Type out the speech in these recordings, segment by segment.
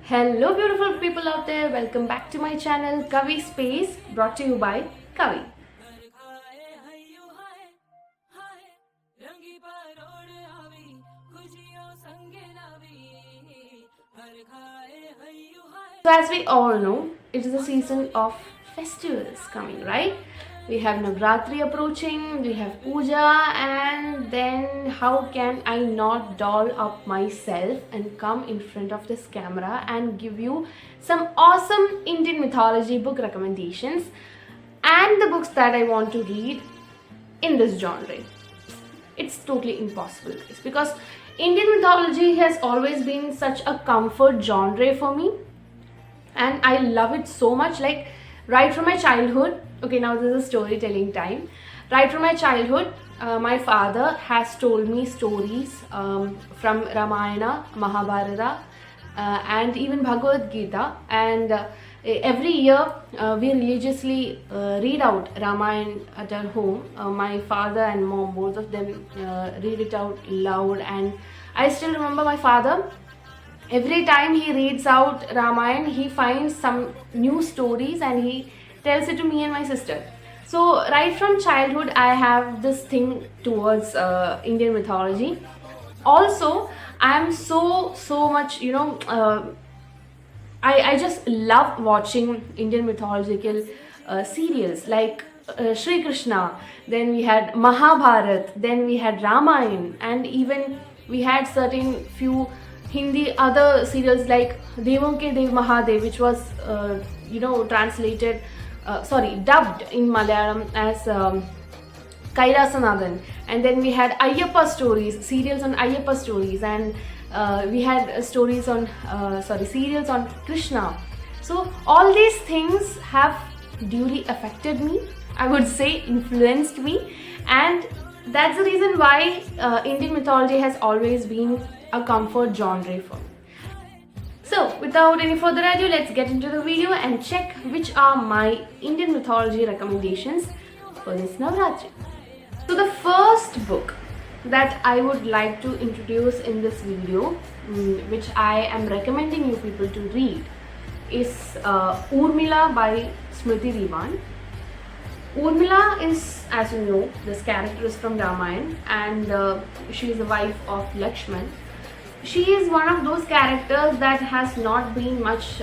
Hello beautiful people out there, welcome back to my channel Kavi Space, brought to you by Kavi. So as we all know, it is a season of festivals coming, right? We have Navratri approaching, we have Puja, and then how can I not doll up myself and come in front of this camera and give you some awesome Indian mythology book recommendations and the books that I want to read in this genre. It's totally impossible, guys, because Indian mythology has always been such a comfort genre for me, and I love it so much. Like, right from my childhood, okay, now this is storytelling time. Right from my childhood, my father has told me stories from Ramayana, Mahabharata, and even Bhagavad Gita. And every year, we religiously read out Ramayana at our home. My father and mom, both of them, read it out loud. And I still remember my father. Every time he reads out Ramayana, he finds some new stories and he tells it to me and my sister. So right from childhood, I have this thing towards Indian mythology. Also, I am so much, I just love watching Indian mythological serials like Sri Krishna. Then we had Mahabharat. Then we had Ramayana, and even we had certain few Hindi other serials like Devon Ke Dev Mahadev, which was translated, dubbed in Malayalam as Kailasanathan. And then we had Ayyappa stories, serials on Ayyappa stories, and we had stories on serials on Krishna. So all these things have duly affected me, I would say influenced me, and that's the reason why Indian mythology has always been a comfort genre for me. So without any further ado, let's get into the video and check which are my Indian mythology recommendations for this Navratri. So the first book that I would like to introduce in this video, which I am recommending you people to read, is Urmila by Smriti Diwan. Urmila is, as you know, this character is from Ramayana, and she is the wife of Lakshman. She is one of those characters that has not been much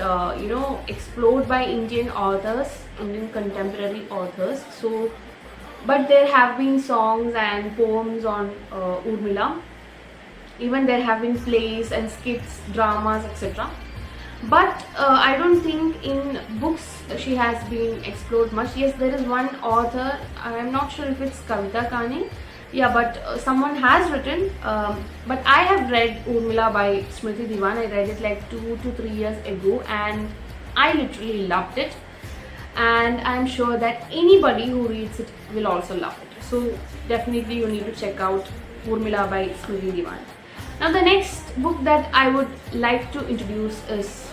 explored by Indian authors, Indian contemporary authors. So but there have been songs and poems on Urmila. Even there have been plays and skits, dramas, etc. But I don't think in books she has been explored much. Yes, there is one author, I am not sure if it's Kavita Kane. Yeah, but someone has written. But I have read Urmila by Smriti Diwan. I read it like 2 to 3 years ago, and I literally loved it. And I'm sure that anybody who reads it will also love it. So definitely you need to check out Urmila by Smriti Diwan. Now the next book that I would like to introduce is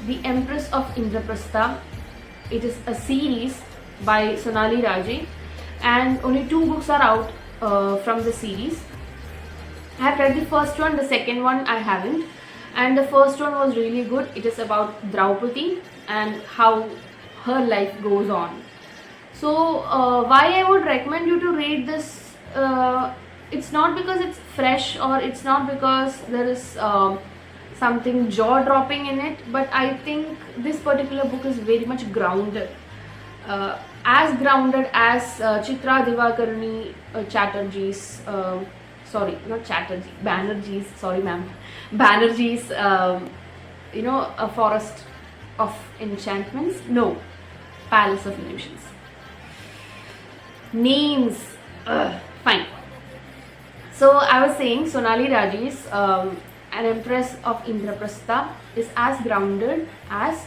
The Empress of Indraprastha. It is a series by Sonali Raje, and only 2 books are out from the series. I have read the first one, the second one I haven't, and the first one was really good. It is about Draupadi and how her life goes on. So why I would recommend you to read this, it's not because it's fresh or it's not because there is something jaw-dropping in it, but I think this particular book is very much grounded, as grounded as Chitra Divakarani Chatterjee's, sorry, not Chatterjee, Banerjee's, sorry ma'am, Banerjee's, A Forest of Enchantments, no, Palace of Illusions. Names, fine. So I was saying Sonali Raje's An Empress of Indraprastha is as grounded as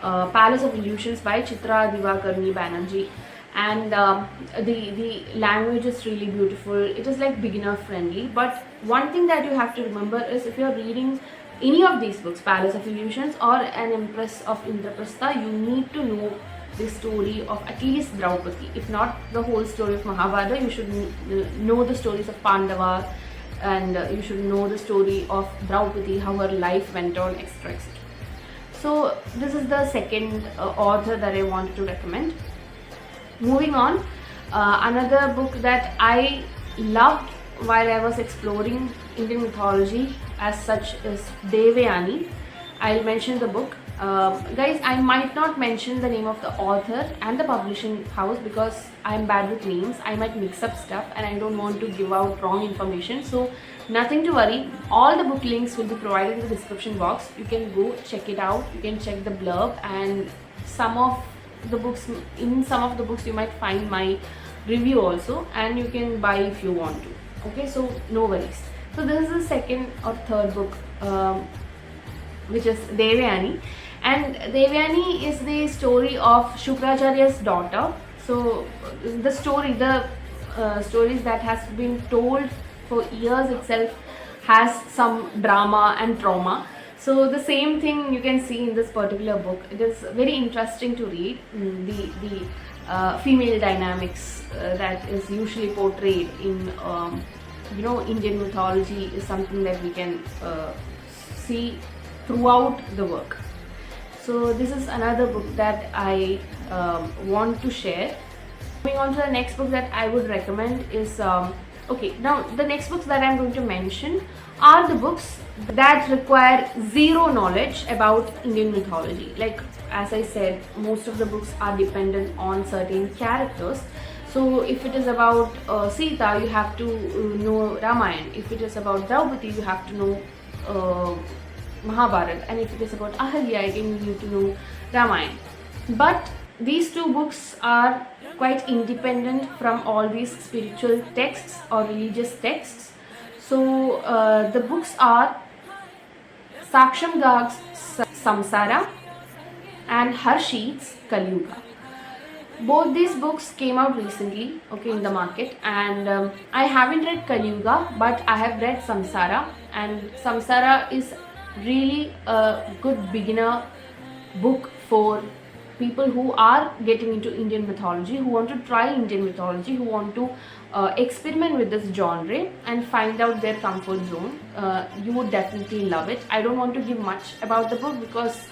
Palace of Illusions by Chitra Divakarani Banerjee, and the language is really beautiful. It is like beginner friendly, but one thing that you have to remember is if you are reading any of these books, Palace of Illusions or An Empress of Indraprastha, you need to know the story of at least Draupadi. If not the whole story of Mahabharata, you should know the stories of Pandava, and you should know the story of Draupadi, how her life went on, etc. etc. So this is the second author that I wanted to recommend. Moving on, another book that I loved while I was exploring Indian mythology as such is Devayani. I'll mention the book. Guys, I might not mention the name of the author and the publishing house because I'm bad with names. I might mix up stuff and I don't want to give out wrong information. So nothing to worry. All the book links will be provided in the description box. You can go check it out. You can check the blurb, and some of the books, in some of the books you might find my review also, and you can buy if you want to. Okay, so no worries. So this is the second or third book, which is Devayani, and Devayani is the story of Shukracharya's daughter. So the stories that has been told for years itself has some drama and trauma. So the same thing you can see in this particular book. It is very interesting to read. The female dynamics that is usually portrayed in Indian mythology is something that we can see throughout the work. So this is another book that I want to share. Moving on to the next book that I would recommend is okay, now the next books that I'm going to mention are the books that require zero knowledge about Indian mythology. Like, as I said, most of the books are dependent on certain characters. So if it is about Sita, you have to know Ramayana. If it is about Draupadi, you have to know Mahabharata. And if it is about Ahalya, again you need to know Ramayana. But these two books are quite independent from all these spiritual texts or religious texts. So the books are Saksham Garg's Samsara and Harshit's Kali Yuga. Both these books came out recently, okay, in the market, and I haven't read Kali Yuga, but I have read Samsara, and Samsara is really a good beginner book for people who are getting into Indian mythology, who want to try Indian mythology, who want to experiment with this genre and find out their comfort zone. You would definitely love it. I don't want to give much about the book because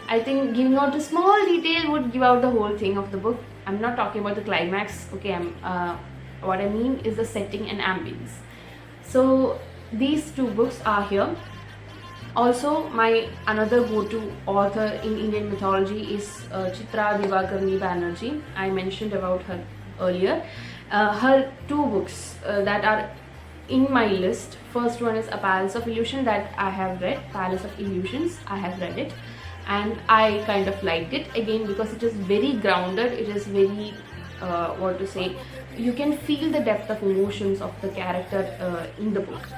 I think giving out a small detail would give out the whole thing of the book. I'm not talking about the climax, okay, what I mean is the setting and ambience. So these two books are here. Also, my another go-to author in Indian mythology is Chitra Divakarni Banerjee. I mentioned about her earlier. Her two books that are in my list. First one is A Palace of Illusion that I have read. Palace of Illusions, I have read it, and I kind of liked it again because it is very grounded. It is very you can feel the depth of emotions of the character in the book.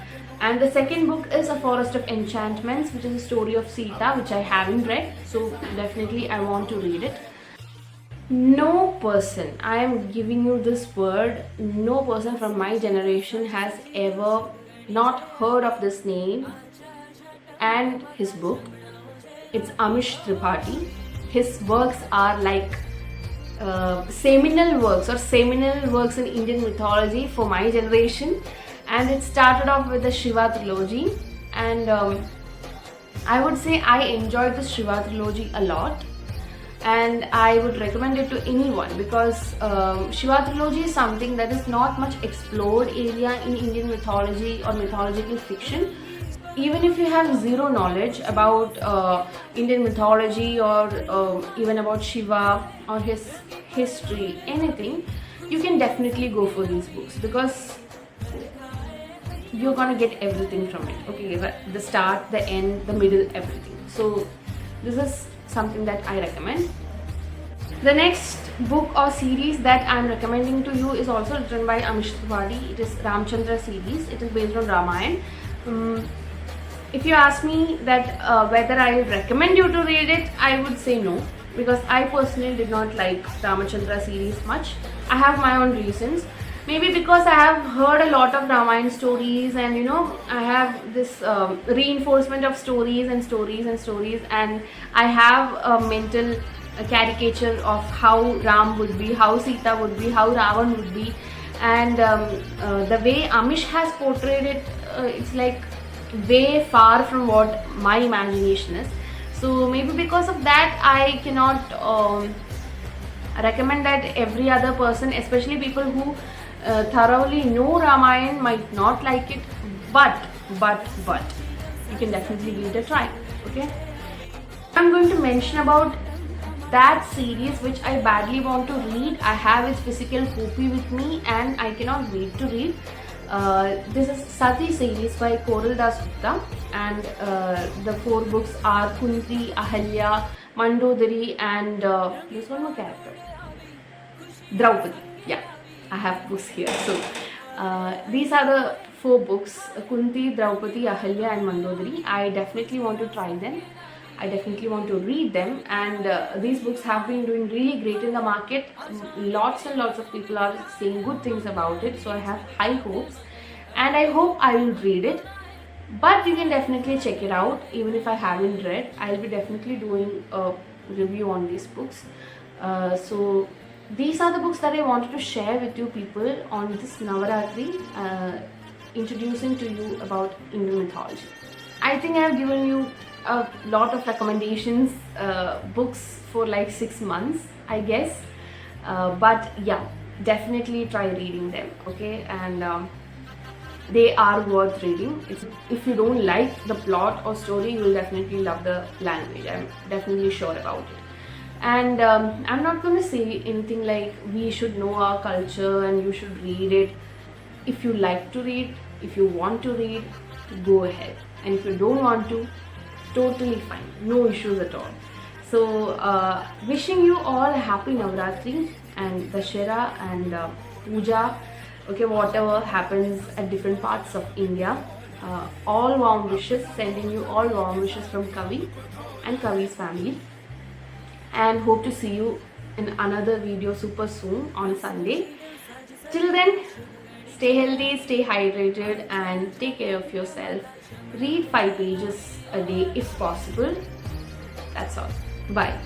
And the second book is A Forest of Enchantments, which is a story of Sita, which I haven't read, so definitely I want to read it. No person, I am giving you this word, no person from my generation has ever not heard of this name and his book. It's Amish Tripathi. His works are like seminal works in Indian mythology for my generation. And it started off with the Shiva trilogy, and I would say I enjoyed the Shiva trilogy a lot, and I would recommend it to anyone because Shiva trilogy is something that is not much explored area in Indian mythology or mythological fiction. Even if you have zero knowledge about Indian mythology or even about Shiva or his history, anything, you can definitely go for these books because you're gonna get everything from it. Okay, the start, the end, the middle, everything. So this is something that I recommend. The next book or series that I'm recommending to you is also written by Amish Tripathi. It is Ramchandra series. It is based on Ramayana. If you ask me that whether I recommend you to read it, I would say no, because I personally did not like Ramachandra series much. I have my own reasons. Maybe because I have heard a lot of Ramayana stories, and I have this reinforcement of stories, and I have a mental caricature of how Ram would be, how Sita would be, how Ravan would be, and the way Amish has portrayed it, it's like way far from what my imagination is. So maybe because of that I cannot recommend that every other person, especially people who thoroughly know Ramayana, might not like it, but you can definitely give it a try. Okay, I'm going to mention about that series which I badly want to read. I have its physical copy with me and I cannot wait to read. This is Sati series by Koral Das Gupta, and the 4 books are Kunti, Ahalya, Mandodari, and there's one more character, Draupadi. Yeah, I have books here. So these are the 4 books: Kunti, Draupadi, Ahalya, and Mandodari. I definitely want to try them. I definitely want to read them, and these books have been doing really great in the market. Lots and lots of people are saying good things about it, so I have high hopes, and I hope I will read it. But you can definitely check it out. Even if I haven't read, I'll be definitely doing a review on these books. So these are the books that I wanted to share with you people on this Navratri, introducing to you about Indian mythology. I think I have given you a lot of recommendations, books for like 6 months, I guess. But yeah, definitely try reading them, okay? And they are worth reading. If you don't like the plot or story, you will definitely love the language. I'm definitely sure about it. And I'm not going to say anything like we should know our culture and you should read it. If you like to read, if you want to read, go ahead. And if you don't want to, totally fine, no issues at all. So wishing you all a happy Navratri and Dashera and Puja, okay, whatever happens at different parts of India. All warm wishes, sending you all warm wishes from Kavi and Kavi's family, and hope to see you in another video super soon on Sunday. Till then, stay healthy, stay hydrated, and take care of yourself. Read 5 pages a day if possible. That's all. Bye.